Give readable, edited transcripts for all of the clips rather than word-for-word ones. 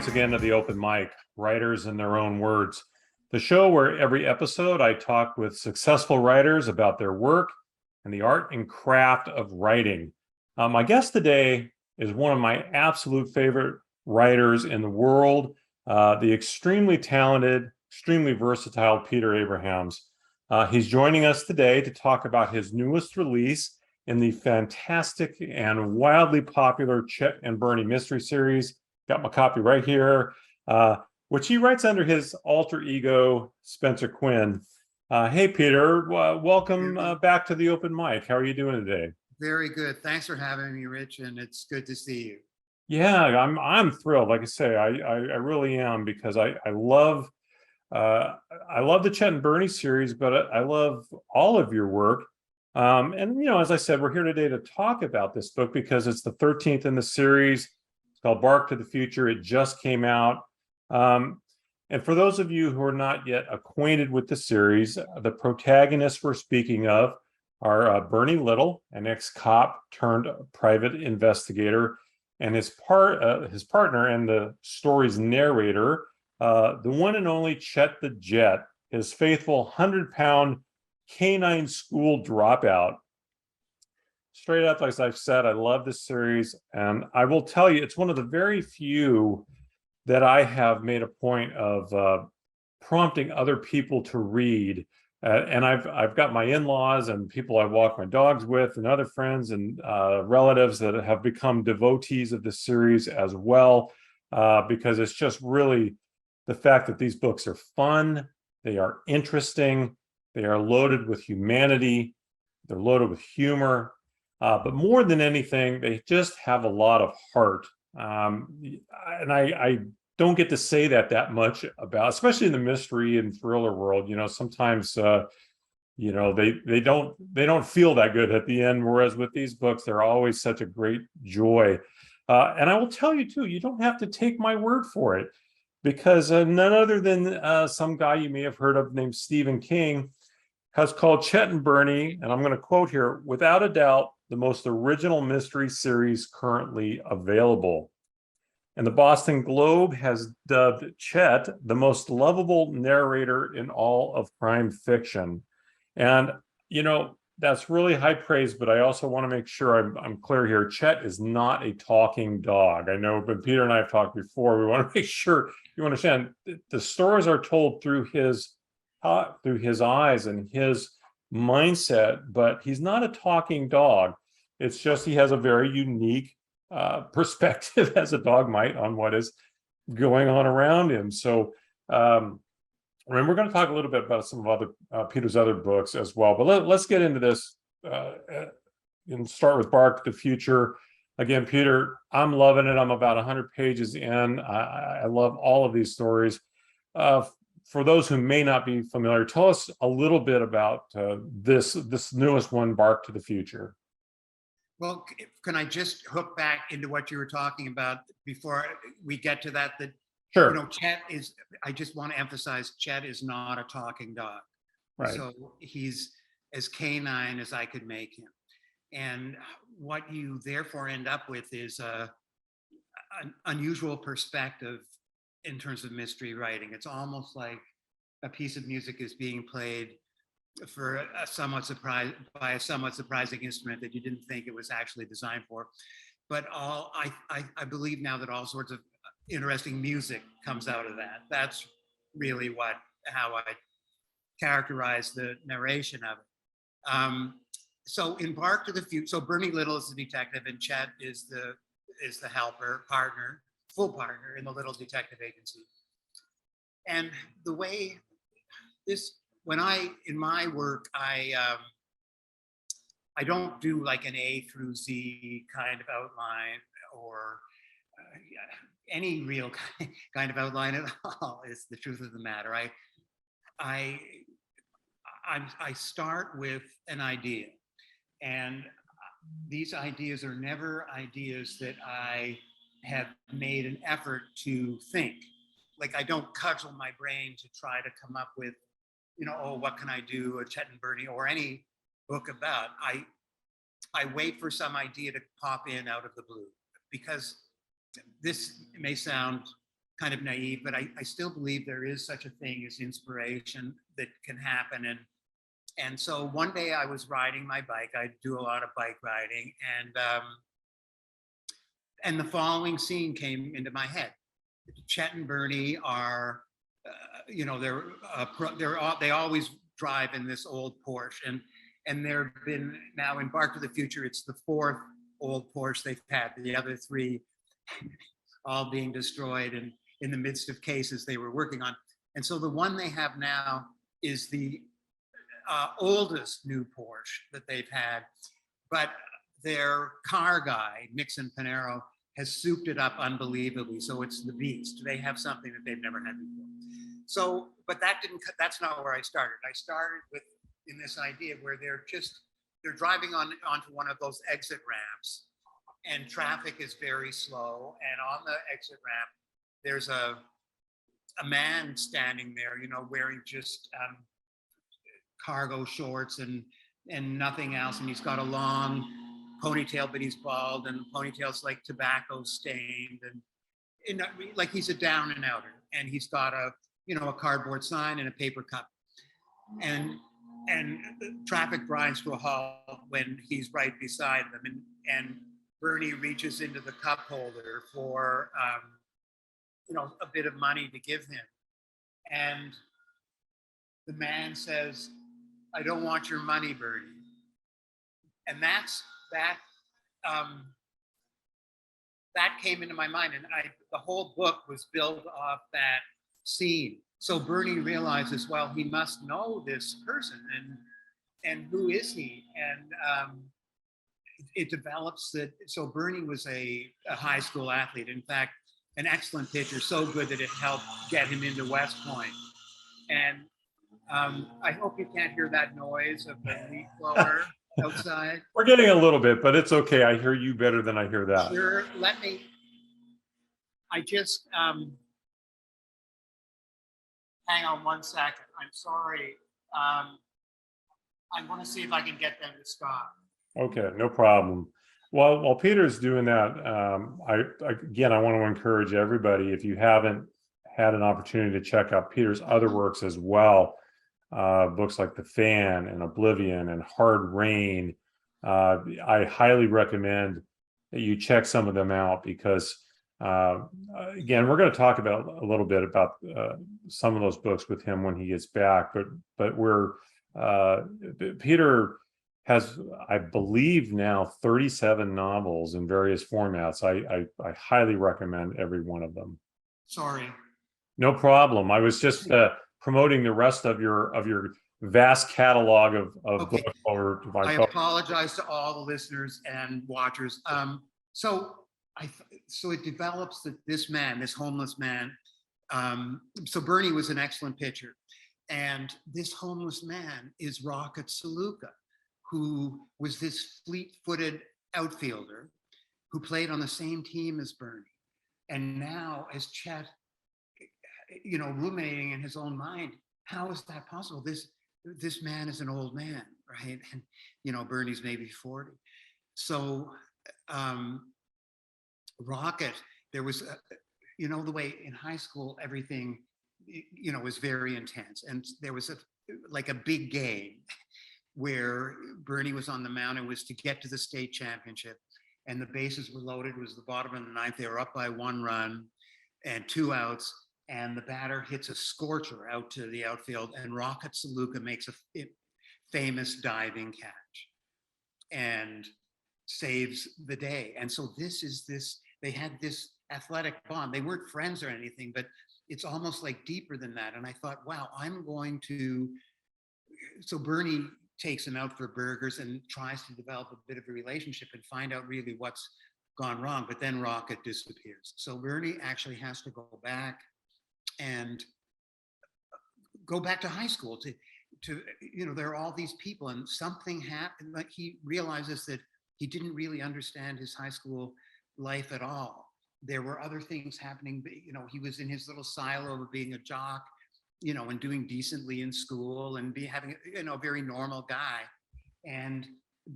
once again to the open mic, Writers in Their Own Words, the show where every episode I talk with successful writers about their work and the art and craft of writing. My guest today is one of my absolute favorite writers in the world, the extremely talented, extremely versatile Peter Abrahams. He's joining us today to talk about his newest release in the fantastic and wildly popular Chet and Bernie mystery series. Got my copy right here, which he writes under his alter ego, Spencer Quinn. Hey, Peter, welcome back to the open mic. How are you doing today? Very good. Thanks for having me, Rich, and it's good to see you. Yeah, I'm thrilled. Like I say, I really am, because I love the Chet and Bernie series, but I love all of your work. And as I said, we're here today to talk about this book because it's the 13th in the series. It's called Bark to the Future. It just came out. And for those of you who are not yet acquainted with the series, the protagonists we're speaking of are Bernie Little, an ex-cop turned private investigator, and his partner and the story's narrator, the one and only Chet the Jet, his faithful 100-pound canine school dropout. Straight up, as I've said, I love this series, and I will tell you, it's one of the very few that I have made a point of prompting other people to read. And I've got my in-laws and people I walk my dogs with and other friends and relatives that have become devotees of this series as well, because it's just really the fact that these books are fun, they are interesting, they are loaded with humanity, they're loaded with humor, but more than anything, they just have a lot of heart. And I don't get to say that much about, especially in the mystery and thriller world. Sometimes they don't feel that good at the end, whereas with these books, they're always such a great joy. And I will tell you too, you don't have to take my word for it, because none other than some guy you may have heard of named Stephen King has called Chet and Bernie, and I'm going to quote here, without a doubt, the most original mystery series currently available. And the Boston Globe has dubbed Chet the most lovable narrator in all of crime fiction. And, that's really high praise, but I also want to make sure I'm clear here. Chet is not a talking dog. I know, but Peter and I have talked before. We want to make sure you understand the stories are told through his eyes and his mindset, but he's not a talking dog. It's just he has a very unique perspective, as a dog might, on what is going on around him. So, and we're going to talk a little bit about some of other Peter's other books as well. But let's get into this and start with Bark to the Future. Again, Peter, I'm loving it. I'm about 100 pages in. I love all of these stories. For those who may not be familiar, tell us a little bit about this newest one, Bark to the Future. Well, can I just hook back into what you were talking about before we get to that? Sure. Chet is, I just want to emphasize, Chet is not a talking dog. Right. So he's as canine as I could make him. And what you therefore end up with is an unusual perspective in terms of mystery writing. It's almost like a piece of music is being played for a somewhat surprising instrument that you didn't think it was actually designed for. But I believe now that all sorts of interesting music comes out of that. That's really how I characterize the narration of it. So in Bark to the Future, so Bernie Little is the detective and Chet is the helper, full partner in the Little detective agency. And the way in my work, I don't do like an A through Z kind of outline or any real kind of outline at all, is the truth of the matter. I start with an idea, and these ideas are never ideas that I have made an effort to think. Like, I don't cudgel my brain to try to come up with, what can I do, a Chet and Bernie or any book about. I wait for some idea to pop in out of the blue, because this may sound kind of naive, but I still believe there is such a thing as inspiration that can happen. And so one day I was riding my bike. I do a lot of bike riding, and the following scene came into my head. Chet and Bernie are, they always drive in this old Porsche, and they've been now in Bark to the Future. It's the fourth old Porsche they've had. The other three all being destroyed and in the midst of cases they were working on. And so the one they have now is the oldest new Porsche that they've had, but their car guy, Nixon Panero, has souped it up unbelievably. So it's the beast. They have something that they've never had before. So, but that's not where I started. I started in this idea where they're driving onto one of those exit ramps, and traffic is very slow. And on the exit ramp, there's a man standing there, wearing just cargo shorts and nothing else. And he's got a long ponytail, but he's bald, and the ponytail's like tobacco stained, and like he's a down and outer. And he's got a cardboard sign and a paper cup. And traffic grinds to a halt when he's right beside them. And Bernie reaches into the cup holder for, a bit of money to give him. And the man says, "I don't want your money, Bernie." And that came into my mind. And the whole book was built off that scene. So Bernie realizes, well, he must know this person, and who is he? And it develops that. So Bernie was a high school athlete. In fact, an excellent pitcher, so good that it helped get him into West Point. And I hope you can't hear that noise of the leaf blower outside. We're getting a little bit, but it's okay. I hear you better than I hear that. Sure. I just, hang on one second. I'm sorry. I'm going to see if I can get them to stop. Okay, no problem. Well, while Peter's doing that, I want to encourage everybody, if you haven't had an opportunity to check out Peter's other works as well, books like The Fan and Oblivion and Hard Rain, I highly recommend that you check some of them out, because again, we're going to talk about a little bit about some of those books with him when he gets back, but Peter has, I believe now, 37 novels in various formats. I highly recommend every one of them. Sorry. No problem. I was just promoting the rest of your vast catalog of Okay. books over to my I apologize to all the listeners and watchers. So it develops that this homeless man, so Bernie was an excellent pitcher, and this homeless man is Rocket Saluka, who was this fleet-footed outfielder who played on the same team as Bernie. And now, as Chet, ruminating in his own mind, how is that possible? This man is an old man, right? And, Bernie's maybe 40. So Rocket, there was, the way in high school, everything, was very intense. And there was a big game where Bernie was on the mound. It was to get to the state championship, and the bases were loaded. It was the bottom of the ninth. They were up by 1 run and 2 outs, and the batter hits a scorcher out to the outfield, and Rocket Saluka makes a famous diving catch and saves the day. And so they had this athletic bond. They weren't friends or anything, but it's almost like deeper than that. And I thought, wow, so Bernie takes him out for burgers and tries to develop a bit of a relationship and find out really what's gone wrong. But then Rocket disappears. So Bernie actually has to go back to high school to there are all these people, and something happened. Like, he realizes that he didn't really understand his high school life at all. There were other things happening. He was in his little silo of being a jock, and doing decently in school and having a very normal guy. And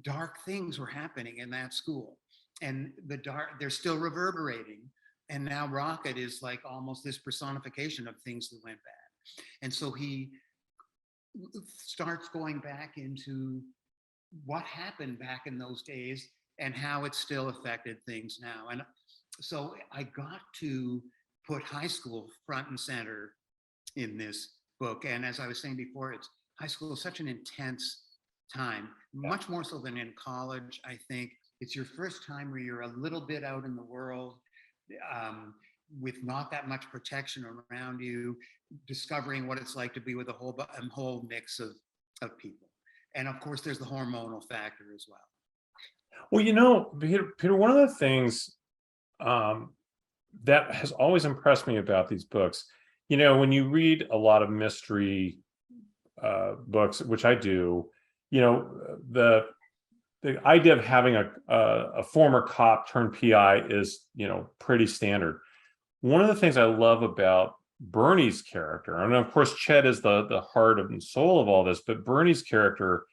dark things were happening in that school, and they're still reverberating And now Rocket is like almost this personification of things that went bad. And so he starts going back into what happened back in those days and how it still affected things now. And so I got to put high school front and center in this book. And as I was saying before, it's high school is such an intense time, much more so than in college. I think it's your first time where you're a little bit out in the world, with not that much protection around you, discovering what it's like to be with a whole mix of people. And of course, there's the hormonal factor as well. Well, you know, Peter, one of the things that has always impressed me about these books, you know, when you read a lot of mystery books, which I do, you know, the idea of having a former cop turned PI is, you know, pretty standard. One of the things I love about Bernie's character, and of course Chet is the heart and soul of all this, but Bernie's character,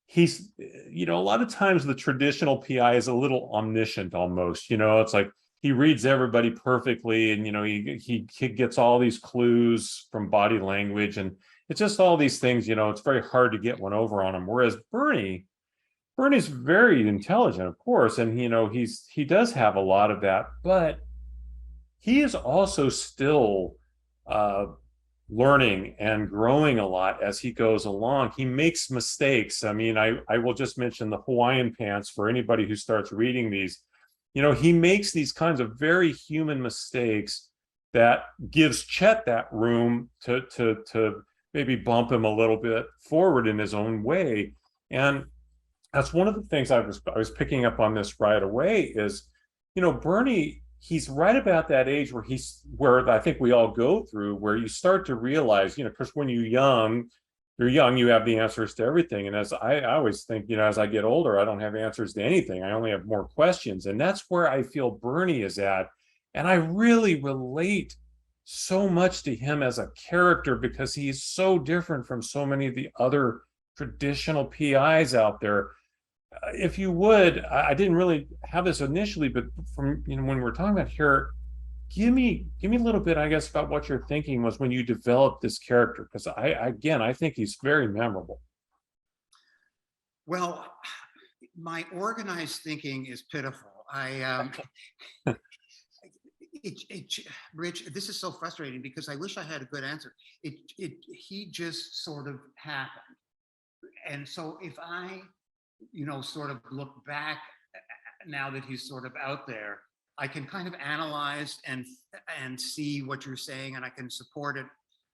he's, you know, a lot of times the traditional PI is a little omniscient almost, you know, it's like he reads everybody perfectly, and you know, he gets all these clues from body language, and it's just all these things, you know, it's very hard to get one over on him. Whereas Bernie's very intelligent, of course, and you know, he does have a lot of that, but he is also still learning and growing a lot as he goes along. He makes mistakes. I mean, I will just mention the Hawaiian pants for anybody who starts reading these. You know, he makes these kinds of very human mistakes that gives Chet that room to maybe bump him a little bit forward in his own way. And that's one of the things I was picking up on this right away is, you know, Bernie, he's right about that age where I think we all go through, where you start to realize, you know, because when you're young, you have the answers to everything. And as I always think, you know, as I get older, I don't have answers to anything. I only have more questions. And that's where I feel Bernie is at. And I really relate so much to him as a character because he's so different from so many of the other traditional PIs out there. If you would, I didn't really have this initially, but from, you know, when we're talking about here, give me a little bit, I guess, about what your thinking was when you developed this character, because I think he's very memorable. Well, my organized thinking is pitiful. Rich, this is so frustrating because I wish I had a good answer. He just sort of happened, and so if I, you know, sort of look back now that he's sort of out there, I can kind of analyze and see what you're saying, and I can support it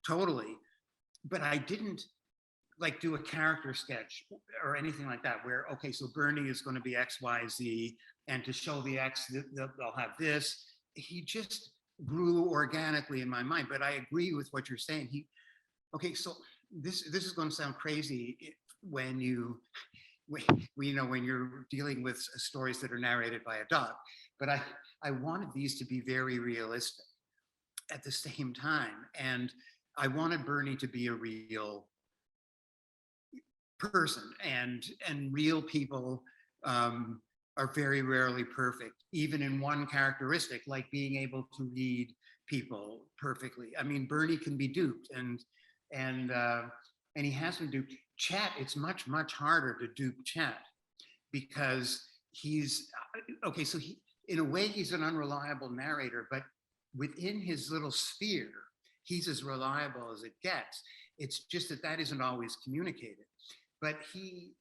totally. But I didn't like do a character sketch or anything like that where, okay, so Bernie is going to be X, Y, Z, and to show the X, they'll have this. He just grew organically in my mind. But I agree with what you're saying. Okay, so this is going to sound crazy when you know, when you're dealing with stories that are narrated by a dog, but I wanted these to be very realistic at the same time. And I wanted Bernie to be a real person, and real people are very rarely perfect, even in one characteristic, like being able to read people perfectly. I mean, Bernie can be duped, and he has been duped. Chet, it's much harder to dupe Chet because he's okay. So in a way, he's an unreliable narrator, but within his little sphere, he's as reliable as it gets. It's just that isn't always communicated. But he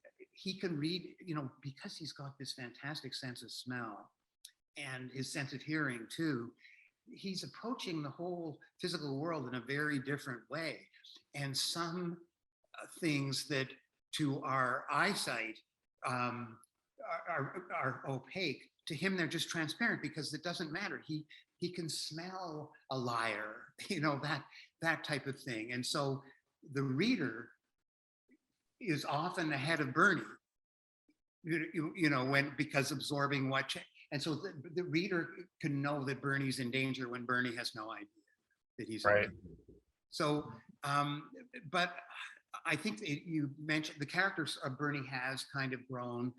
can read, you know, because he's got this fantastic sense of smell and his sense of hearing too. He's approaching the whole physical world in a very different way, and some things that to our eyesight are opaque, to him they're just transparent because it doesn't matter. He can smell a liar, you know, that type of thing. And so the reader is often ahead of Bernie, you know, because absorbing what, and so the reader can know that Bernie's in danger when Bernie has no idea that he's Right. in danger. So, but I think you mentioned the characters of Bernie has kind of grown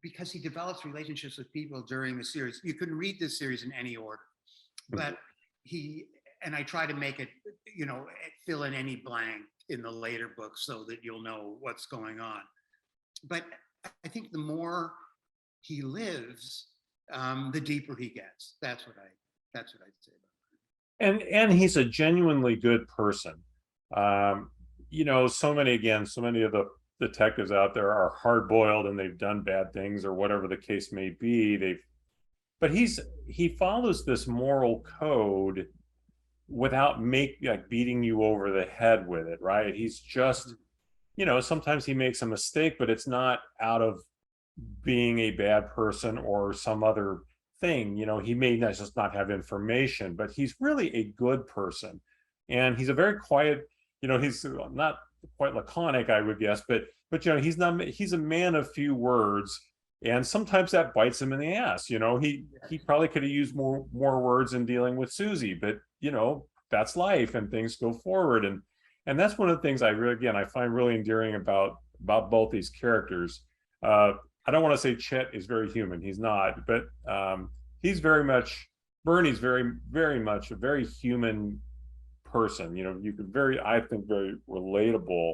because he develops relationships with people during the series. You can read this series in any order. but and I try to make it, fill in any blank in the later books so that you'll know what's going on. But I think the more he lives, the deeper he gets. That's what I'd say about And he's a genuinely good person. So many of the detectives out there are hard-boiled and they've done bad things or whatever the case may be. But he follows this moral code without beating you over the head with it, right? He's just, sometimes he makes a mistake, but it's not out of being a bad person or some other thing. He may not just not have information, but he's really a good person. And he's a very quiet, he's not quite laconic, I would guess, but he's a man of few words. And sometimes that bites him in the ass. He probably could have used more words in dealing with Susie, but that's life and things go forward. And that's one of the things I find really endearing about both these characters. I don't want to say Chet is very human. He's not, but he's very much, Bernie's very, very much a very human person. You could I think very relatable.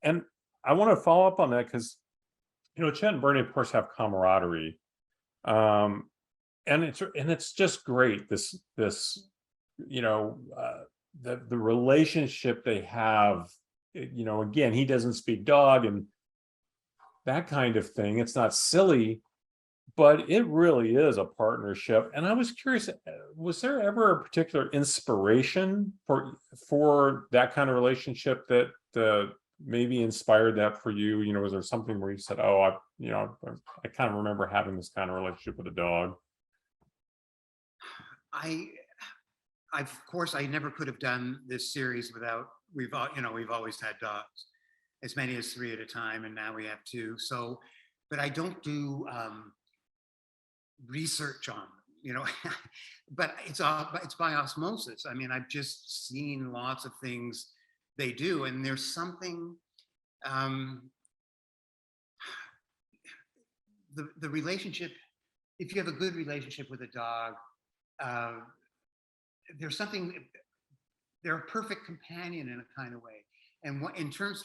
And I want to follow up on that because Chet and Bernie, of course, have camaraderie, and it's just great. The relationship they have. Again, he doesn't speak dog and that kind of thing. It's not silly, but it really is a partnership. And I was curious, was there ever a particular inspiration for that kind of relationship that maybe inspired that for you? Was there something where you said, oh, I kind of remember having this kind of relationship with a dog? Of course, I never could have done this series without, we've always had dogs, as many as 3 at a time, and now we have 2. So, but I don't do research on them, but it's by osmosis. I mean, I've just seen lots of things they do, and there's something, the relationship, if you have a good relationship with a dog, there's something, they're a perfect companion in a kind of way. And in terms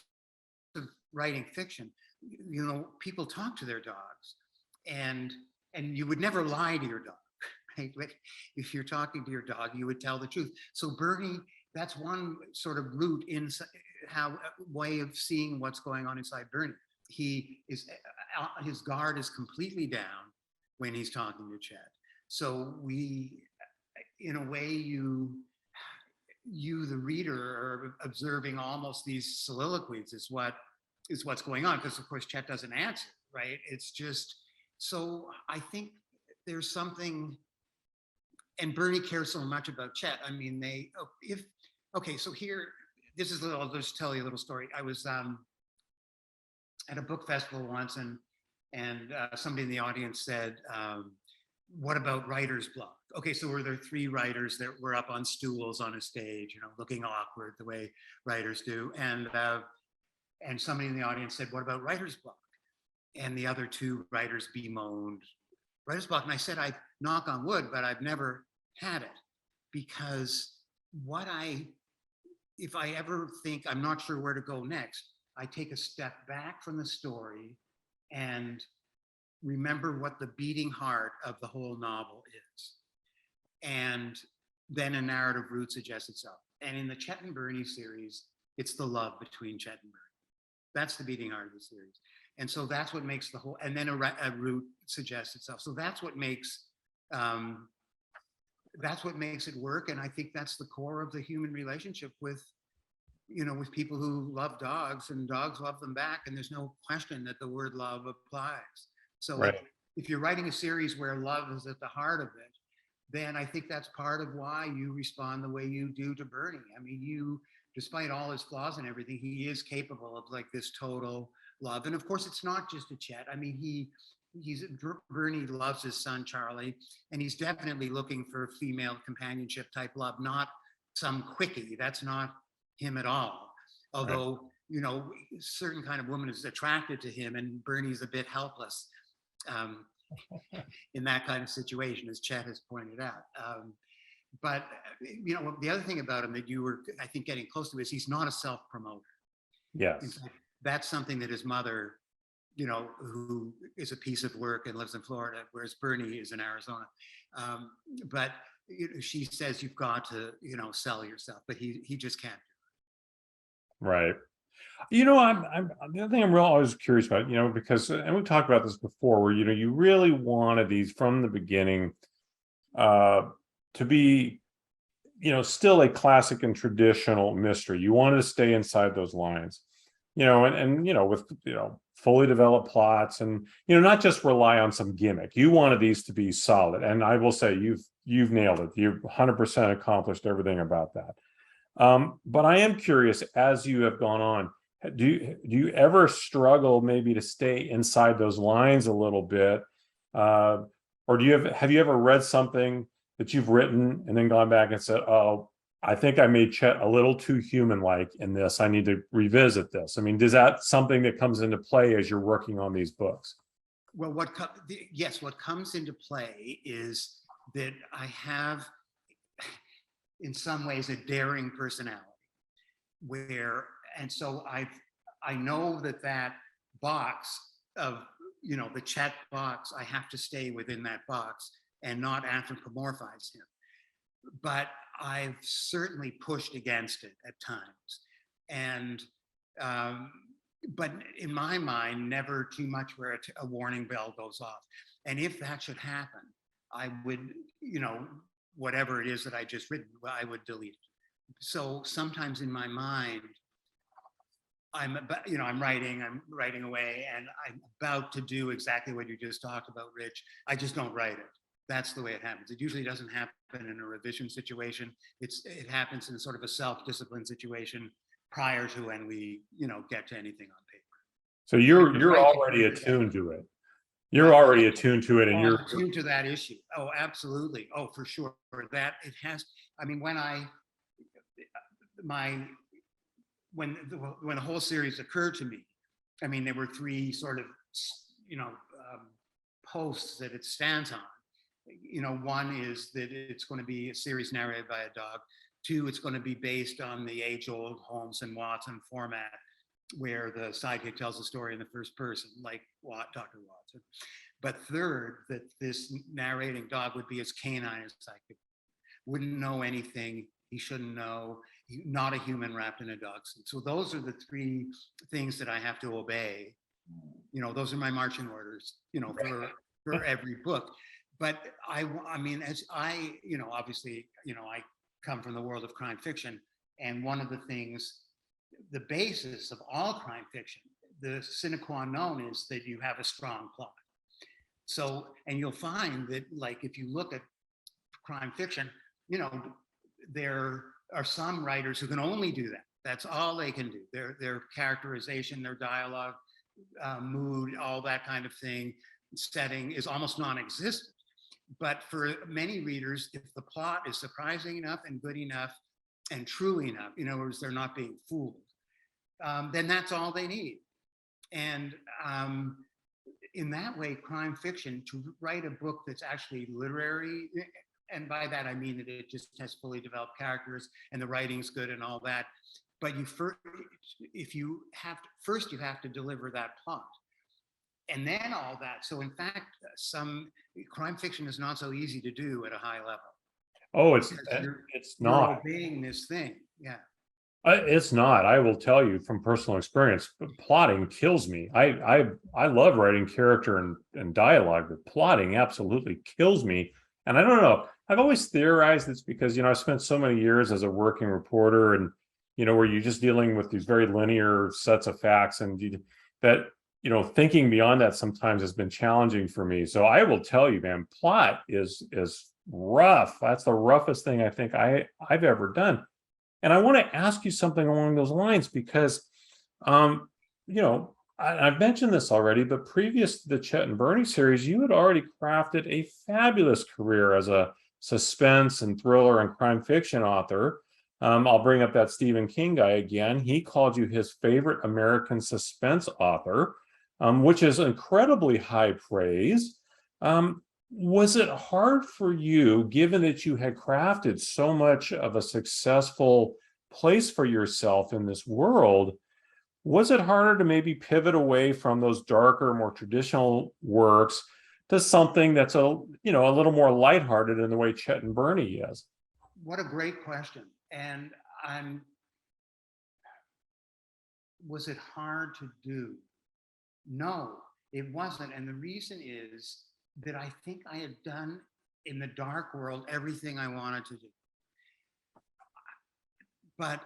of writing fiction, people talk to their dogs, and you would never lie to your dog, right? If you're talking to your dog, you would tell the truth. So Bernie, that's one sort of route in way of seeing what's going on inside Bernie. His guard is completely down when he's talking to Chet. So in a way, you the reader are observing almost these soliloquies is what's going on, because of course Chet doesn't answer, right? It's just, so I think there's something, and Bernie cares so much about Chet. I mean, so here, I'll just tell you a little story. I was at a book festival once, and somebody in the audience said, what about writer's block? Okay, so were there 3 writers that were up on stools on a stage, looking awkward the way writers do, and somebody in the audience said, what about writer's block? And the other 2 writers bemoaned writer's block. And I said, I knock on wood, but I've never had it, because if I ever think I'm not sure where to go next, I take a step back from the story and remember what the beating heart of the whole novel is. And then a narrative route suggests itself. And in the Chet and Bernie series, it's the love between Chet and Bernie. That's the beating heart of the series. And so that's what makes the whole, and then a route suggests itself. So that's what makes it work. And I think that's the core of the human relationship with people who love dogs, and dogs love them back. And there's no question that the word love applies. So right. If you're writing a series where love is at the heart of it, then I think that's part of why you respond the way you do to Bernie. I mean, despite all his flaws and everything, he is capable of like this total love. And of course, it's not just a Chet. I mean, Bernie loves his son, Charlie, and he's definitely looking for female companionship type love, not some quickie. That's not him at all. Although, right. Certain kind of woman is attracted to him, and Bernie's a bit helpless in that kind of situation, as Chet has pointed out. But the other thing about him that you were, I think, getting close to is he's not a self-promoter. In Yes. fact, that's something that his mother, who is a piece of work and lives in Florida, whereas Bernie is in Arizona. But she says you've got to, sell yourself, but he just can't. Right. I'm the other thing I'm always curious about, because, and we've talked about this before, where, you really wanted these from the beginning to be, still a classic and traditional mystery. You wanted to stay inside those lines, with, fully developed plots and, not just rely on some gimmick. You wanted these to be solid. And I will say you've nailed it. You've 100% accomplished everything about that. But I am curious, as you have gone on, do you ever struggle maybe to stay inside those lines a little bit? Or have you ever read something that you've written and then gone back and said, oh, I think I made Chet a little too human-like in this. I need to revisit this. I mean, is that something that comes into play as you're working on these books? Well, what comes into play is that I have, in some ways, a daring personality and so I know that box of, the Chet box, I have to stay within that box and not anthropomorphize him. But I've certainly pushed against it at times. And, but in my mind, never too much where a warning bell goes off. And if that should happen, I would, whatever it is that I just written, I would delete it. So sometimes in my mind, I'm writing away, and I'm about to do exactly what you just talked about, Rich. I just don't write it. That's the way it happens. It usually doesn't happen in a revision situation. It happens in sort of a self-discipline situation prior to when we, get to anything on paper. So you're already attuned to it. You're already attuned to it, and you're attuned to that issue. Oh, absolutely. Oh, for sure. That it has. I mean, when the whole series occurred to me, I mean, there were three sort of, posts that it stands on. One is that it's going to be a series narrated by a dog. Two, it's going to be based on the age-old Holmes and Watson format, where the sidekick tells a story in the first person, like Dr. Watson. But third, that this narrating dog would be as canine as sidekick. Wouldn't know anything he shouldn't know, not a human wrapped in a dog suit. So those are the three things that I have to obey. Those are my marching orders, for every book. But I mean, as I, obviously, I come from the world of crime fiction. And one of the things, the basis of all crime fiction, the sine qua non is that you have a strong plot. So, and you'll find that, like, if you look at crime fiction, there are some writers who can only do that. That's all they can do. Their characterization, their dialogue, mood, all that kind of thing, setting is almost non-existent. But for many readers, if the plot is surprising enough and good enough and true enough, in other words, they're not being fooled, then that's all they need. And in that way, crime fiction, to write a book that's actually literary, and by that I mean that it just has fully developed characters and the writing's good and all that. But you have to deliver that plot, and then all that. So in fact, some crime fiction is not so easy to do at a high level. Oh, it's not. You're obeying this thing, yeah. It's not. I will tell you from personal experience, plotting kills me. I love writing character and dialogue, but plotting absolutely kills me. And I don't know. I've always theorized it's because, I spent so many years as a working reporter, and, where you're just dealing with these very linear sets of facts, and thinking beyond that sometimes has been challenging for me. So I will tell you, man, plot is rough. That's the roughest thing I think I've ever done. And I want to ask you something along those lines because, I've mentioned this already, but previous to the Chet and Bernie series, you had already crafted a fabulous career as a suspense and thriller and crime fiction author. I'll bring up that Stephen King guy again. He called you his favorite American suspense author, which is incredibly high praise. Was it hard for you, given that you had crafted so much of a successful place for yourself in this world? Was it harder to maybe pivot away from those darker, more traditional works to something that's a little more lighthearted in the way Chet and Bernie is? What a great question. And I'm, was it hard to do? No, it wasn't. And the reason is that I think I had done in the dark world everything I wanted to do. But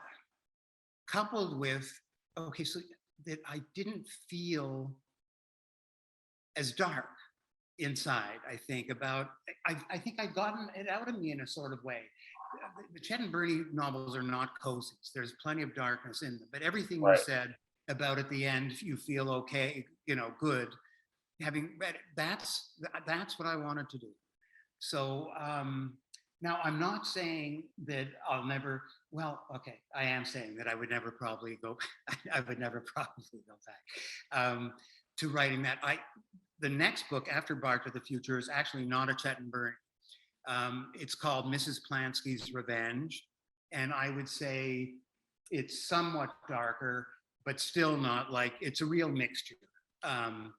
coupled with, okay, so that I didn't feel as dark inside, I think, about, I think I'd gotten it out of me in a sort of way. The Chet and Bernie novels are not cozies. There's plenty of darkness in them, but everything you Right. said about at the end, you feel okay, good. Having read it, that's what I wanted to do. So now I'm not saying that I'll never, well, okay, I am saying that I would never probably go, I would never probably go back to writing that. The next book after Bark to the Future is actually not a Chet and Bernie. It's called Mrs. Plansky's Revenge. And I would say it's somewhat darker, but still not like, it's a real mixture. And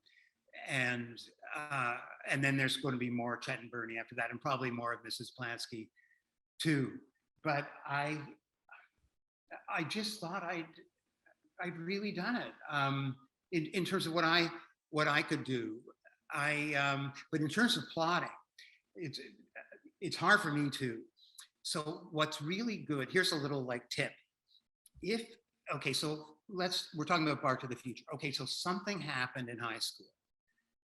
then there's going to be more Chet and Bernie after that, and probably more of Mrs. Plansky too. But I just thought I'd really done it in terms of what I could do. But in terms of plotting, it's hard for me too. So what's really good, here's a little like tip. Okay, so we're talking about Bark to the Future. Okay, so something happened in high school,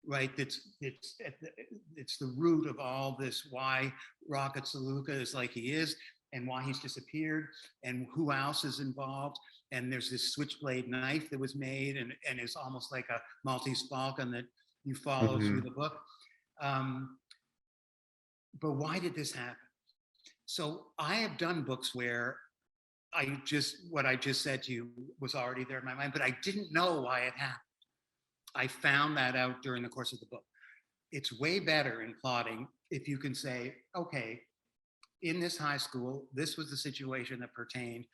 right? It's the root of all this, why Rocket Saluka is like he is, and why he's disappeared, and who else is involved. And there's this switchblade knife that was made, and it's almost like a Maltese Falcon that you follow through the book. But why did this happen? So I have done books where what I just said to you was already there in my mind, but I didn't know why it happened. I found that out during the course of the book. It's way better in plotting if you can say, okay, in this high school, this was the situation that pertained.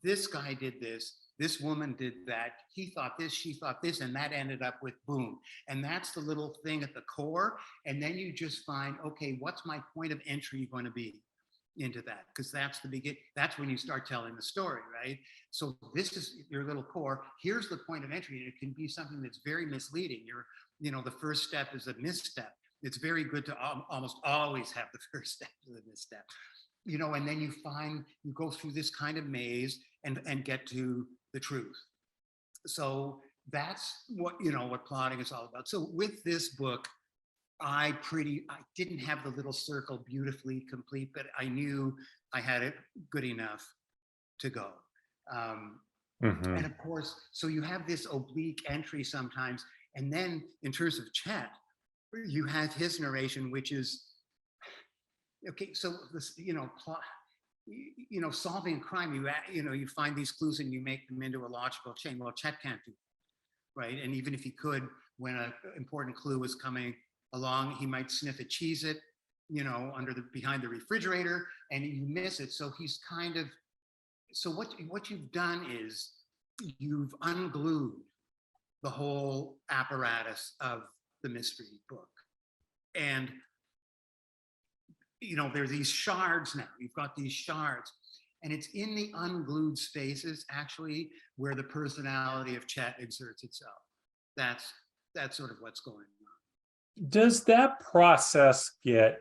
This guy did this, this woman did that, he thought this, she thought this, and that ended up with boom. And that's the little thing at the core. And then you just find, okay, what's my point of entry going to be into that? Because that's the beginning. That's when you start telling the story, right? So this is your little core. Here's the point of entry. And it can be something that's very misleading. The first step is a misstep. It's very good to almost always have the first step as a misstep. And then you go through this kind of maze and get to the truth. So that's what plotting is all about. So with this book, I didn't have the little circle beautifully complete, but I knew I had it good enough to go. And of course, so you have this oblique entry sometimes. And then in terms of Chet, you have his narration, which is, okay, so this, solving crime, you find these clues and you make them into a logical chain. Well, Chet can't do that, right? And even if he could, when an important clue was coming along, he might sniff a Cheez-It, behind the refrigerator, and you miss it. So he's so what you've done is you've unglued the whole apparatus of the mystery book. And there are these shards now. You've got these shards. And it's in the unglued spaces, actually, where the personality of Chet exerts itself. That's sort of what's going on. Does that process get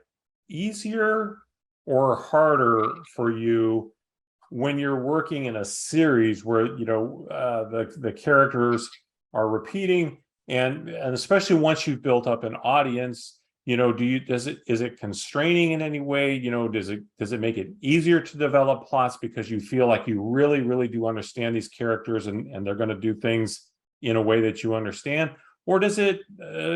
easier or harder for you when you're working in a series where the characters are repeating, and especially once you've built up an audience? Is it constraining in any way? Does it make it easier to develop plots because you feel like you really, really do understand these characters and they're going to do things in a way that you understand? Or does it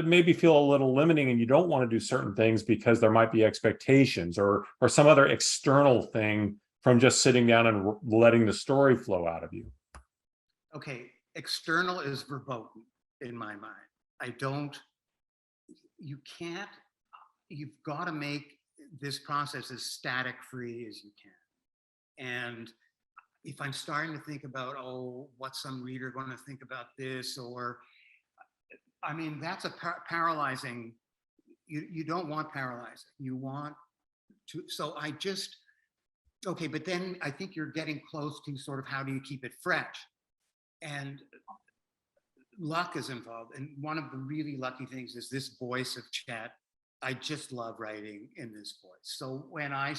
maybe feel a little limiting and you don't want to do certain things because there might be expectations or some other external thing from just sitting down and letting the story flow out of you? Okay, external is verboten in my mind. You can't, you've got to make this process as static free as you can. And if I'm starting to think about, oh, what's some reader going to think about this, or I mean, that's a paralyzing. You don't want paralyzing. You want to. So I just okay, but then I think you're getting close to sort of how do you keep it fresh, and luck is involved. And one of the really lucky things is this voice of Chet. I just love writing in this voice. So when I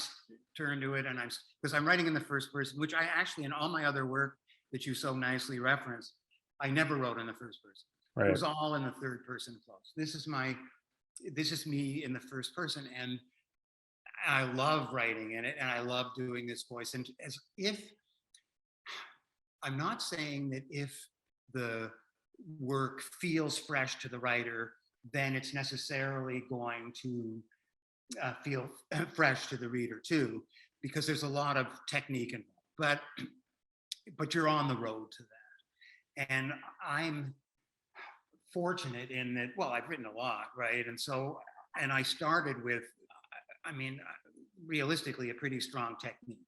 turn to it, and because I'm writing in the first person, which I actually in all my other work that you so nicely referenced, I never wrote in the first person. Right. It was all in the third person close. This is me in the first person, and I love writing in it, and I love doing this voice. And as if I'm not saying that if the work feels fresh to the writer, then it's necessarily going to feel fresh to the reader too, because there's a lot of technique involved. But you're on the road to that, and I'm fortunate in that. Well, I've written a lot, right? And I started with, I mean, realistically, a pretty strong technique.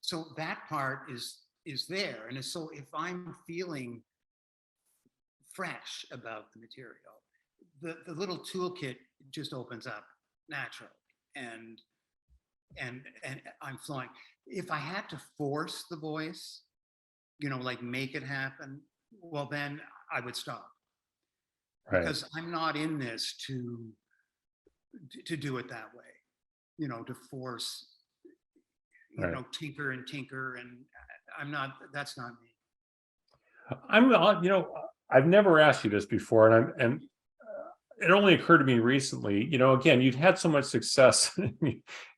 So that part is there, and so if I'm feeling fresh about the material, the little toolkit just opens up naturally, and I'm flowing. If I had to force the voice, like make it happen, well, then I would stop, because I'm not in this to do it that way, to force, tinker and tinker, and that's not me. I've never asked you this before, and it only occurred to me recently. Again, you'd had so much success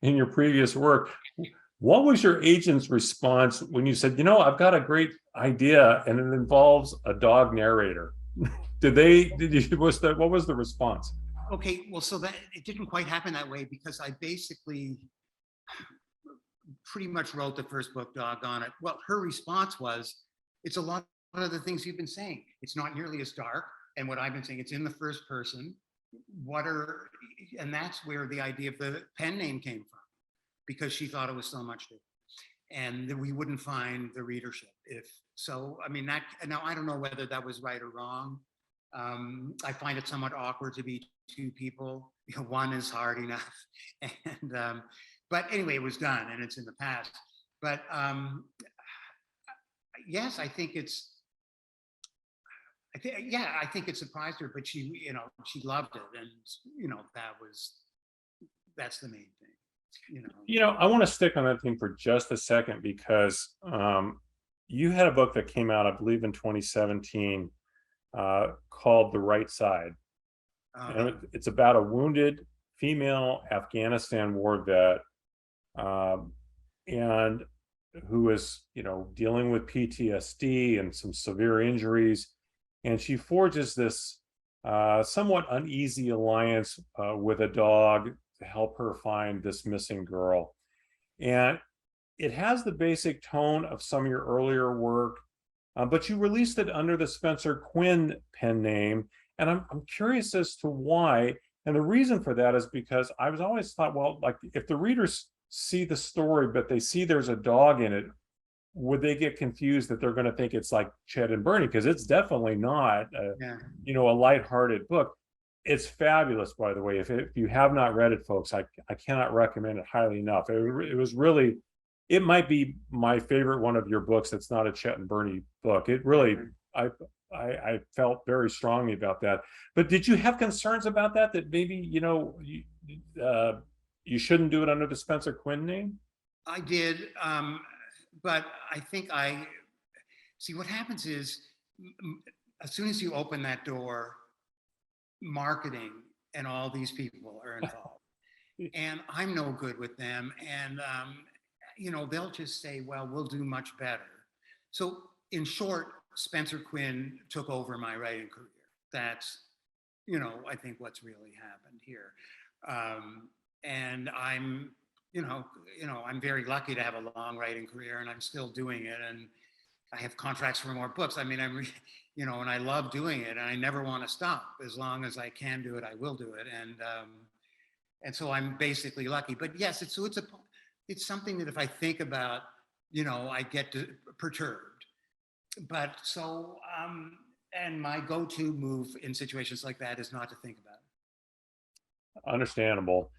in your previous work. What was your agent's response when you said, I've got a great idea and it involves a dog narrator? What was the response? Okay, well, so that it didn't quite happen that way, because I basically pretty much wrote the first book, doggone it. Well, her response was, it's a lot of the things you've been saying. It's not nearly as dark. And what I've been saying, it's in the first person. And that's where the idea of the pen name came from, because she thought it was so much different, and that we wouldn't find the readership if so. I mean, now I don't know whether that was right or wrong. I find it somewhat awkward to be two people. One is hard enough, and but anyway, it was done and it's in the past. But yes, I think it surprised her, but she loved it, and that's the main thing. I want to stick on that thing for just a second, because you had a book that came out, I believe, in 2017, called The Right Side. And it's about a wounded female Afghanistan war vet, and who is, dealing with PTSD and some severe injuries. And she forges this somewhat uneasy alliance with a dog to help her find this missing girl. And it has the basic tone of some of your earlier work, but you released it under the Spencer Quinn pen name. And I'm curious as to why. And the reason for that is because I was always thought, well, like, if the readers see the story, but they see there's a dog in it, would they get confused that they're going to think it's like Chet and Bernie? Because it's definitely not a lighthearted book. It's fabulous, by the way. If you have not read it, folks, I cannot recommend it highly enough. It was really, it might be my favorite one of your books that's not a Chet and Bernie book. It really, I felt very strongly about that. But did you have concerns about that maybe, you shouldn't do it under the Spencer Quinn name? I did. But I think see what happens is, as soon as you open that door, marketing and all these people are involved, and I'm no good with them. And, they'll just say, well, we'll do much better. So in short, Spencer Quinn took over my writing career. That's, I think what's really happened here. And I'm very lucky to have a long writing career, and I'm still doing it, and I have contracts for more books. I mean, and I love doing it, and I never want to stop. As long as I can do it, I will do it. And And so I'm basically lucky. But yes, it's something that if I think about, I get perturbed. But so, and my go-to move in situations like that is not to think about it. Understandable.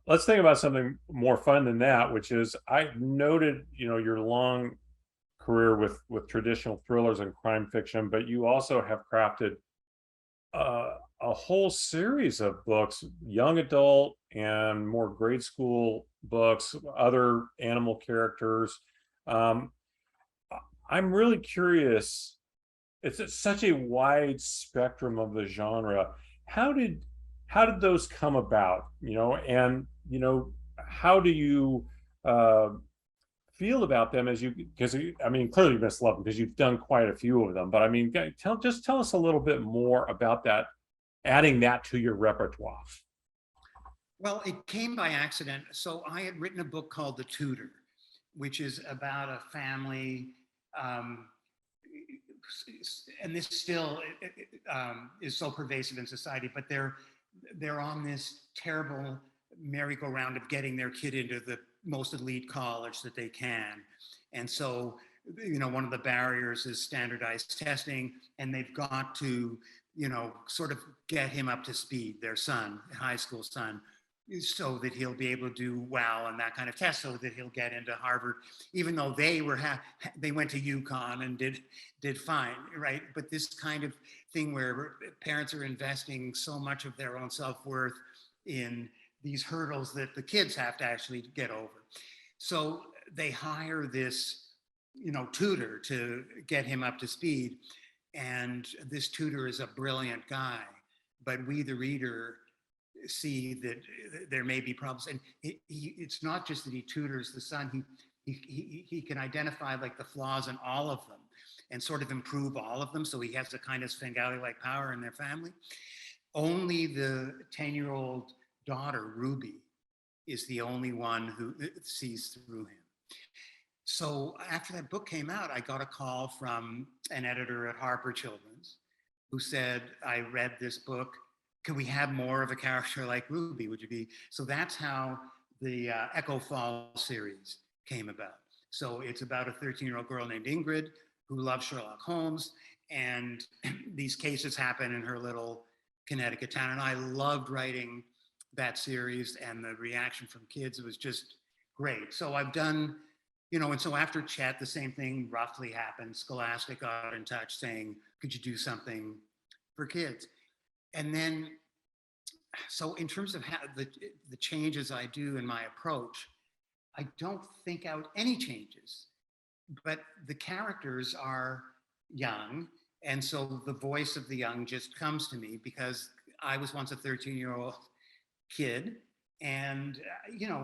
Let's think about something more fun than that, which is I noted, your long career with traditional thrillers and crime fiction, but you also have crafted a whole series of books, young adult and more grade school books, other animal characters. Um, I'm really curious. It's such a wide spectrum of the genre. How did how did those come about? And how do you uh, feel about them as you, because I mean, clearly you must love them because you've done quite a few of them. But I mean, tell us a little bit more about that, adding that to your repertoire. Well, it came by accident. So I had written a book called The Tutor, which is about a family. Um, and this still is so pervasive in society, but they're on this terrible merry-go-round of getting their kid into the most elite college that they can. And so, one of the barriers is standardized testing, and they've got to, sort of get him up to speed, their son, high school son, so that he'll be able to do well on that kind of test, so that he'll get into Harvard, even though they went to UConn and did fine, right? But this kind of thing where parents are investing so much of their own self-worth in these hurdles that the kids have to actually get over. So they hire this, tutor to get him up to speed. And this tutor is a brilliant guy, but we, the reader, see that there may be problems. And it's not just that he tutors the son, he can identify like the flaws in all of them and sort of improve all of them. So he has a kind of Svengali-like power in their family. Only the 10-year-old daughter, Ruby, is the only one who sees through him. So after that book came out, I got a call from an editor at Harper Children's who said, I read this book. Can we have more of a character like Ruby? Would you be? So that's how the Echo Falls series came about. So it's about a 13-year-old girl named Ingrid who loves Sherlock Holmes. And these cases happen in her little Connecticut town. And I loved writing that series, and the reaction from kids, it was just great. So I've done, and so after Chet, the same thing roughly happened. Scholastic got in touch saying, could you do something for kids? And then, so in terms of how the changes I do in my approach, I don't think out any changes, but the characters are young. And so the voice of the young just comes to me because I was once a 13-year-old kid, and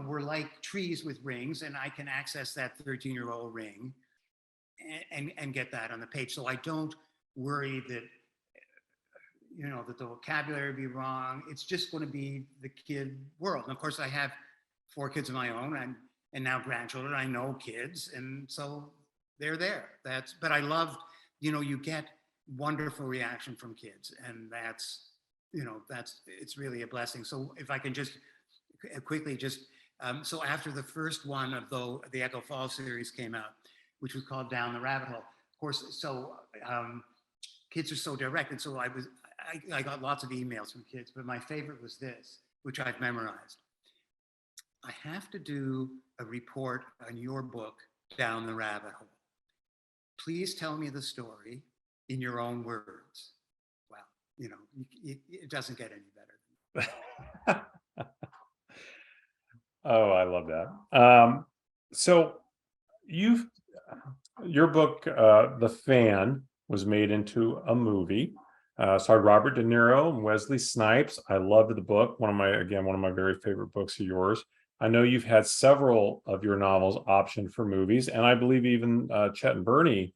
we're like trees with rings, and I can access that 13-year-old ring and get that on the page. So I don't worry that that the vocabulary would be wrong. It's just going to be the kid world. And of course, I have 4 kids of my own, and now grandchildren. I know kids, and so they're there. But I love, you get wonderful reaction from kids, and that's it's really a blessing. So if I can just quickly so after the first one of the Echo Falls series came out, which was called Down the Rabbit Hole, of course, so kids are so direct, and so I got lots of emails from kids, but my favorite was this, which I've memorized. I have to do a report on your book, Down the Rabbit Hole. Please tell me the story in your own words. Well, it doesn't get any better than that. Oh, I love that. So your book, The Fan, was made into a movie. Starred Robert De Niro and Wesley Snipes. I loved the book. One of my very favorite books of yours. I know you've had several of your novels optioned for movies, and I believe even Chet and Bernie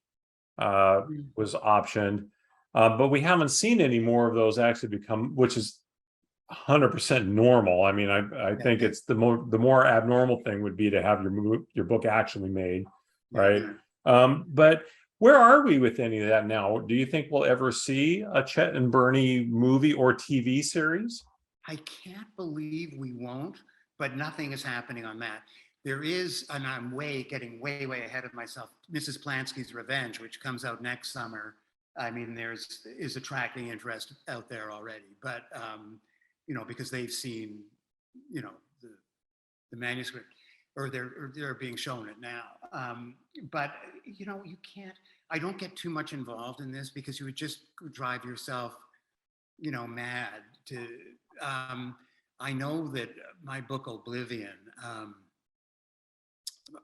was optioned. But we haven't seen any more of those actually become, which is 100% normal. I mean, I think it's the more abnormal thing would be to have your book actually made, right? But where are we with any of that now? Do you think we'll ever see a Chet and Bernie movie or TV series? I can't believe we won't, but nothing is happening on that. There is, and I'm getting way ahead of myself, Mrs. Plansky's Revenge, which comes out next summer. I mean, is attracting interest out there already, but you know, because they've seen, you know, the manuscript, or they're being shown it now. But you know, you can't. I don't get too much involved in this because you would just drive yourself, you know, mad. I know that my book Oblivion,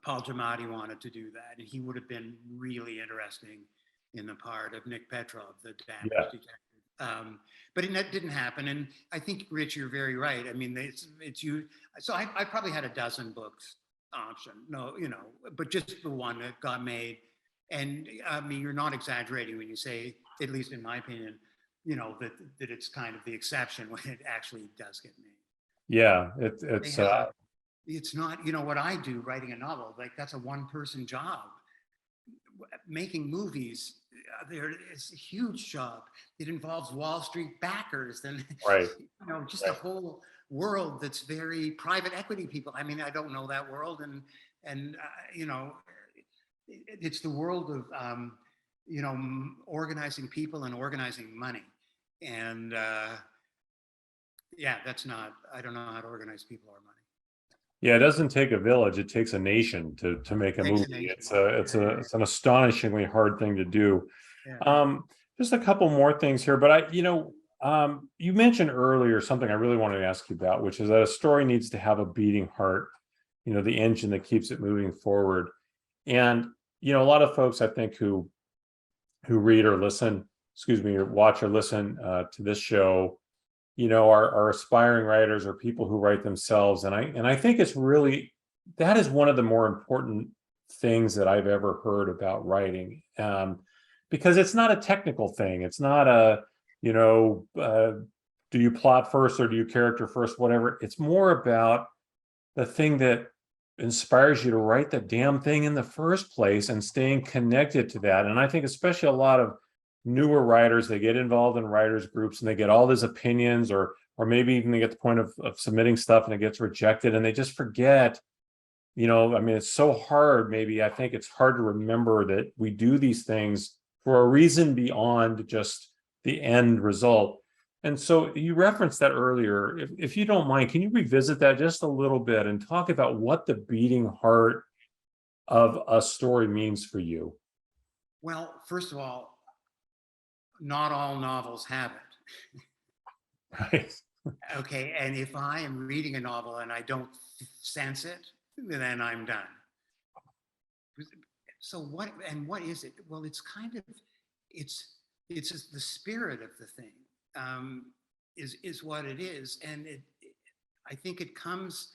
Paul Giamatti wanted to do that, and he would have been really interesting in the part of Nick Petrov, the damage detective. But it didn't happen. And I think, Rich, you're very right. I mean, it's you. So I probably had a dozen books option. No, you know, but just the one that got made. And I mean, you're not exaggerating when you say, at least in my opinion, you know, that it's kind of the exception when it actually does get made. Yeah, it's not, you know, what I do, writing a novel, like that's a one-person job. Making movies, it's a huge job. It involves Wall Street backers and right. You know, just a whole world that's very private equity people. I mean, I don't know that world, and you know, it's the world of you know, organizing people and organizing money, and yeah, that's not. I don't know how to organize people or money. Yeah, it doesn't take a village; it takes a nation to make a movie. It's an astonishingly hard thing to do. Yeah. Just a couple more things here, but you mentioned earlier something I really wanted to ask you about, which is that a story needs to have a beating heart, you know, the engine that keeps it moving forward. And you know, a lot of folks I think who read or listen, excuse me, or watch or listen to this show, you know, are aspiring writers or people who write themselves. And I think it's really, that is one of the more important things that I've ever heard about writing, because it's not a technical thing. It's not a, you know, do you plot first or do you character first, whatever. It's more about the thing that inspires you to write the damn thing in the first place and staying connected to that. And I think especially a lot of newer writers, they get involved in writers groups and they get all these opinions, or maybe even they get to the point of submitting stuff and it gets rejected and they just forget, you know, I mean, it's so hard. Maybe I think it's hard to remember that we do these things for a reason beyond just the end result. And so you referenced that earlier. If you don't mind, can you revisit that just a little bit and talk about what the beating heart of a story means for you? Well, first of all, not all novels have it. Right. Okay, and if I am reading a novel and I don't sense it, then I'm done. So what is it? Well, it's kind of, it's just the spirit of the thing, is what it is. And I think it comes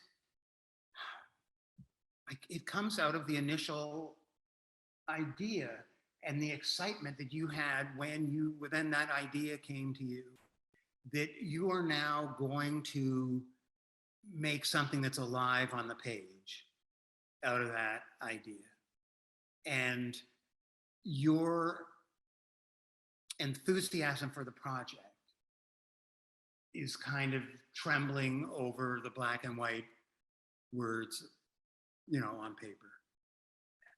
out of the initial idea and the excitement that you had when that idea came to you, that you are now going to make something that's alive on the page out of that idea. And your enthusiasm for the project is kind of trembling over the black and white words, you know, on paper.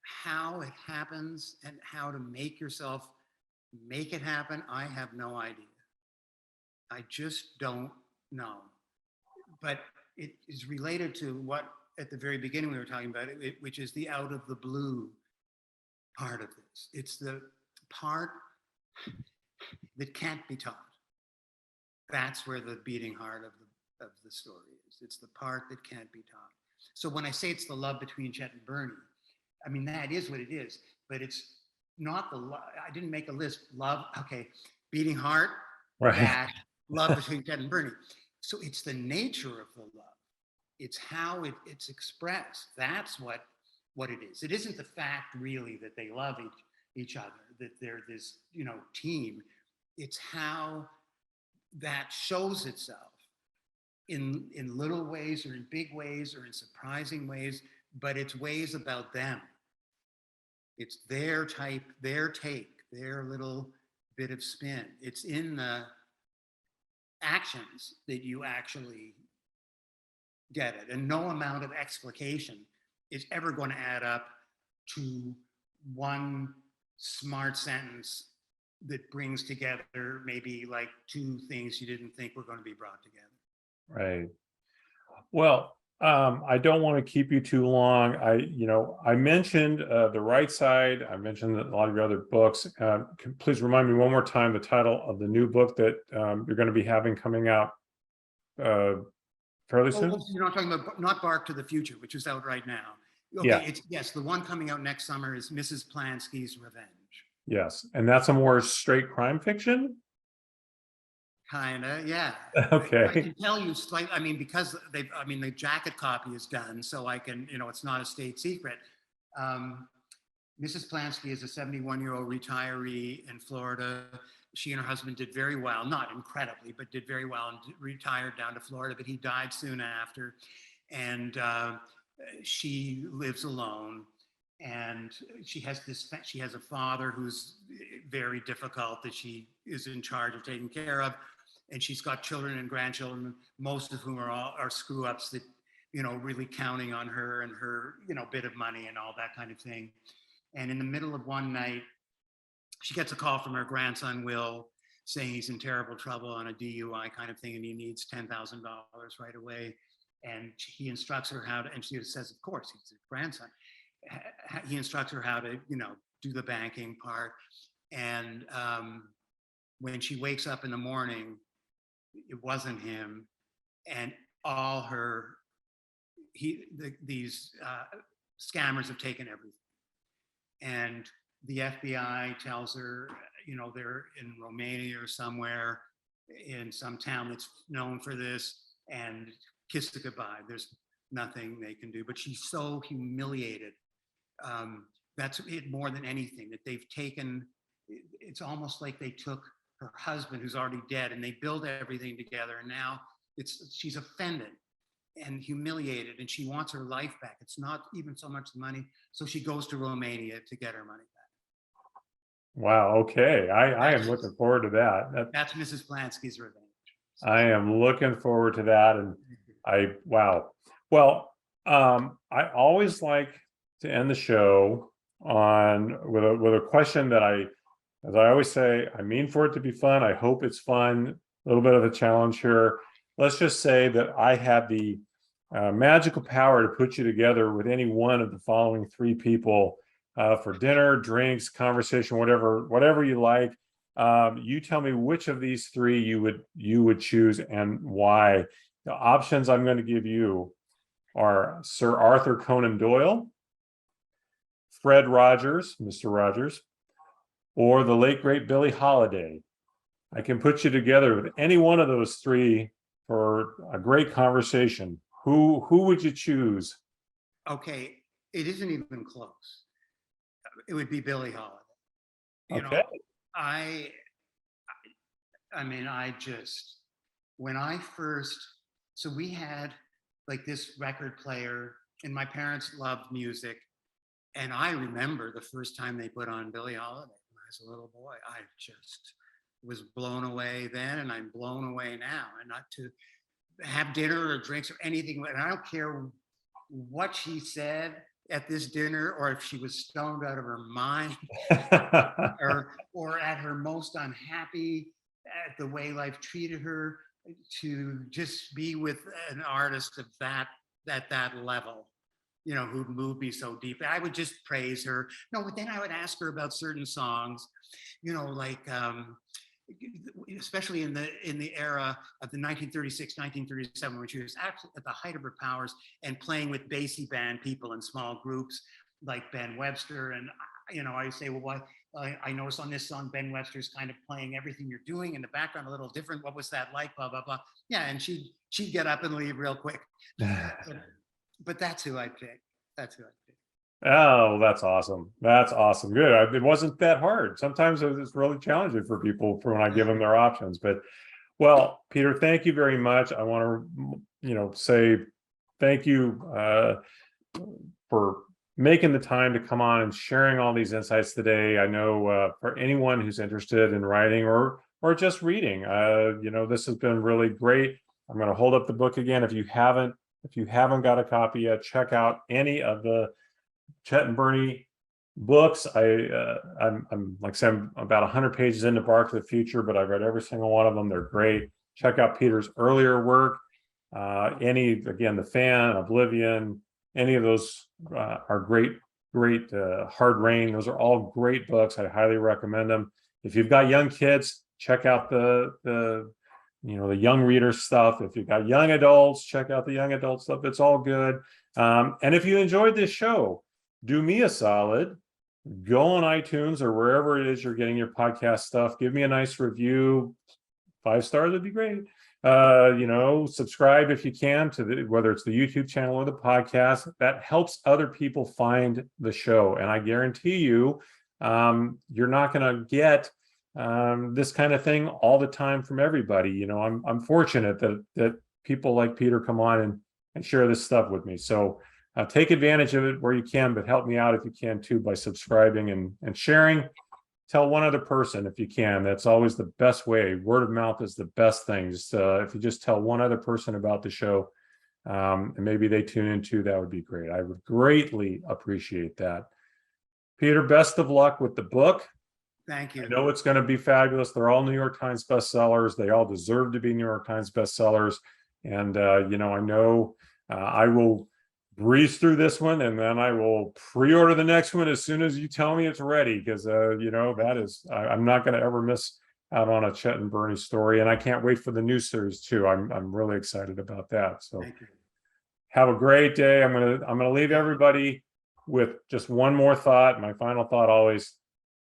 How it happens and how to make yourself make it happen, I have no idea. I just don't know. But it is related to what at the very beginning we were talking about, which is the out of the blue part of this. It's the part that can't be taught. That's where the beating heart of the story is. It's the part that can't be taught. So when I say it's the love between Chet and Bernie, I mean, that is what it is, but it's not the love. I didn't make a list. Love, okay, beating heart, Right. love between Chet and Bernie. So it's the nature of the love. It's how it's expressed. That's what it is. It isn't the fact really that they love each other, that they're this, you know, team. It's how that shows itself in little ways or in big ways or in surprising ways, but it's ways about them. It's their type, their take, their little bit of spin. It's in the actions that you actually get it. And no amount of explication is ever going to add up to one smart sentence that brings together maybe like two things you didn't think were going to be brought together. Right. Well, I don't want to keep you too long. I mentioned The Right Side. I mentioned a lot of your other books. Please remind me one more time the title of the new book that you're going to be having coming out fairly soon. You're not talking about not Bark to the Future, which is out right now. Okay, Yeah. Yes, the one coming out next summer is Mrs. Plansky's Revenge. Yes, and that's a more straight crime fiction. Kinda, yeah. Okay. I can tell you slightly. I mean, because the jacket copy is done, so I can, it's not a state secret. Mrs. Plansky is a 71-year-old retiree in Florida. She and her husband did very well, not incredibly, but did very well, and retired down to Florida, but he died soon after. And she lives alone. And she has a father who's very difficult that she is in charge of taking care of. And she's got children and grandchildren, most of whom are screw ups that, really counting on her and her, bit of money and all that kind of thing. And in the middle of one night, she gets a call from her grandson, Will, saying he's in terrible trouble on a DUI kind of thing, and he needs $10,000 right away. And he instructs her how to, and she says, of course, he's his grandson. He instructs her how to, do the banking part. And when she wakes up in the morning, it wasn't him. And all these scammers have taken everything. And the FBI tells her, they're in Romania or somewhere in some town that's known for this, and kiss it goodbye. There's nothing they can do. But she's so humiliated. That's it more than anything, that they've taken, it's almost like they took her husband who's already dead and they build everything together. And now she's offended and humiliated, and she wants her life back. It's not even so much the money. So she goes to Romania to get her money back. Wow. Okay. I am looking forward to that. That's Mrs. Plansky's Revenge. I am looking forward to that. And wow. Well, I always like to end the show with a question that as I always say, I mean for it to be fun. I hope it's fun. A little bit of a challenge here. Let's just say that I had the magical power to put you together with any one of the following three people for dinner, drinks, conversation, whatever you like. You tell me which of these three you would choose and why. The options I'm going to give you are Sir Arthur Conan Doyle, Fred Rogers, Mr. Rogers, or the late great Billie Holiday. I can put you together with any one of those three for a great conversation. Who would you choose? Okay, it isn't even close. It would be Billie Holiday. Okay. When I first, so we had like this record player, and my parents loved music. And I remember the first time they put on Billie Holiday when I was a little boy. I just was blown away then, and I'm blown away now. And not to have dinner or drinks or anything, and I don't care what she said at this dinner, or if she was stoned out of her mind, or at her most unhappy at the way life treated her, to just be with an artist of that level, who'd moved me so deep. I would just praise her. No, but then I would ask her about certain songs, like especially in the era of the 1936, 1937, when she was at the height of her powers and playing with bassy band people in small groups like Ben Webster. And, I say, well, what? I noticed on this song, Ben Webster's kind of playing Everything You're Doing in the background a little different. What was that like? Blah, blah, blah. Yeah, and she'd get up and leave real quick. But that's who I pick. Oh, that's awesome. That's awesome. Good. It wasn't that hard. Sometimes it's really challenging for people when I give them their options. But, well, Peter, thank you very much. I want to, say thank you for making the time to come on and sharing all these insights today. I know for anyone who's interested in writing or or just reading. This has been really great. I'm going to hold up the book again. If you haven't got a copy yet, check out any of the Chet and Bernie books. I'm like I said, I'm about 100 pages into Bark to the Future, but I've read every single one of them. They're great. Check out Peter's earlier work. The Fan, Oblivion, any of those are great. Hard Rain, those are all great books. I highly recommend them. If you've got young kids, check out the young reader stuff. If you've got young adults, check out the young adult stuff. It's all good. And if you enjoyed this show, do me a solid, go on iTunes or wherever it is you're getting your podcast stuff. Give me a nice review. 5 stars would be great. Subscribe if you can to whether it's the YouTube channel or the podcast. That helps other people find the show. And I guarantee you, you're not going to get this kind of thing all the time from everybody. I'm fortunate that people like Peter come on and share this stuff with me. So take advantage of it where you can, but help me out if you can too by subscribing and sharing. Tell one other person if you can. That's always the best way. Word of mouth is the best thing. If you just tell one other person about the show, and maybe they tune in too, that would be great. I would greatly appreciate that. Peter, best of luck with the book. Thank you. I know it's going to be fabulous. They're all New York Times bestsellers. They all deserve to be New York Times bestsellers. And, I know I will breeze through this one, and then I will pre-order the next one as soon as you tell me it's ready, because I'm not going to ever miss out on a Chet and Bernie story, and I can't wait for the new series too. I'm really excited about that. So have a great day. I'm gonna leave everybody with just one more thought. My final thought always: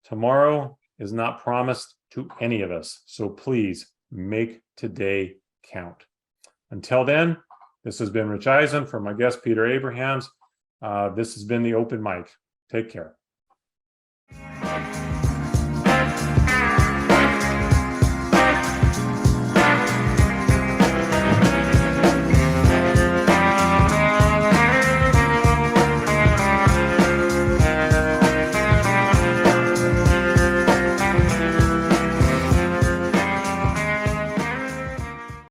tomorrow is not promised to any of us, so please make today count. Until then, this has been Rich Eisen from my guest, Peter Abrahams. This has been The Open Mic. Take care.